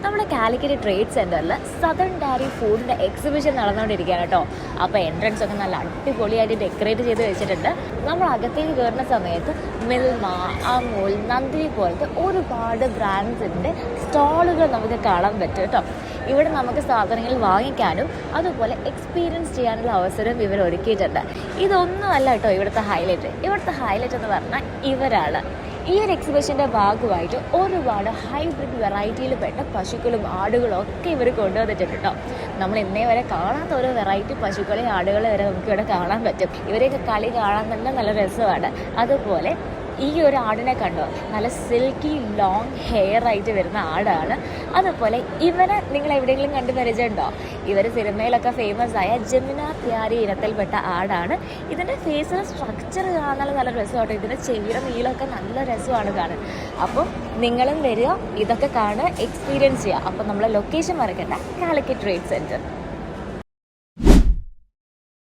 നമ്മുടെ കാലിക്കറ്റ് ട്രേഡ് സെൻറ്ററിൽ southern diary ഫുഡിൻ്റെ എക്സിബിഷൻ നടന്നുകൊണ്ടിരിക്കുകയാണ് കേട്ടോ. അപ്പോൾ എൻട്രൻസ് ഒക്കെ നല്ല അടിപൊളിയായിട്ട് ഡെക്കറേറ്റ് ചെയ്ത് വെച്ചിട്ടുണ്ട്. നമ്മൾ അകത്തേക്ക് കയറുന്ന സമയത്ത് മിൽമ, അമൂൽ, നന്ദിനി പോലത്തെ ഒരുപാട് ബ്രാൻഡ്സിൻ്റെ സ്റ്റാളുകൾ നമുക്ക് കാണാൻ പറ്റും കേട്ടോ. ഇവിടെ നമുക്ക് സാധനങ്ങൾ വാങ്ങിക്കാനും അതുപോലെ എക്സ്പീരിയൻസ് ചെയ്യാനുള്ള അവസരം ഇവർ ഒരുക്കിയിട്ടുണ്ട്. ഇതൊന്നുമല്ല കേട്ടോ ഇവിടുത്തെ ഹൈലൈറ്റ് എന്ന് പറഞ്ഞാൽ ഇവരാണ്. ഈ ഒരു എക്സിബിഷൻ്റെ ഭാഗമായിട്ട് ഒരുപാട് ഹൈബ്രിഡ് വെറൈറ്റിയിൽ പെട്ട പശുക്കളും ആടുകളും ഒക്കെ ഇവർ കൊണ്ടുവന്നിട്ടുണ്ട് കേട്ടോ. നമ്മൾ ഇന്നേ വരെ കാണാത്ത ഒരു വെറൈറ്റി പശുക്കളെ ആടുകളെ വരെ നമുക്ക് ഇവിടെ കാണാൻ പറ്റും. ഇവരെയൊക്കെ കളി കാണാൻ തന്നെ നല്ല രസമാണ്. അതുപോലെ ഈ ഒരു ആടിനെ കണ്ടോ, നല്ല സിൽക്കി ലോങ് ഹെയർ ആയിട്ട് വരുന്ന ആടാണ്. അതുപോലെ ഇവനെ നിങ്ങൾ എവിടെയെങ്കിലും കണ്ടു പരിചയമുണ്ടോ? ഇവർ സിനിമയിലൊക്കെ ഫേമസ് ആയ ജമുന പ്യാരി ഇനത്തിൽപ്പെട്ട ആടാണ്. ഇതിൻ്റെ ഫേസിലെ സ്ട്രക്ചർ കാണാൻ നല്ല രസമാട്ടോ. ഇതിൻ്റെ ചെവിയുടെ നീളമൊക്കെ നല്ല രസമാണ് കാണാൻ. അപ്പം നിങ്ങളും വരിക, ഇതൊക്കെ കാണുക, എക്സ്പീരിയൻസ് ചെയ്യുക. അപ്പം നമ്മളെ ലൊക്കേഷൻ മറക്കണ്ട, കാലിക്കറ്റ് ട്രേഡ് സെൻറ്റർ.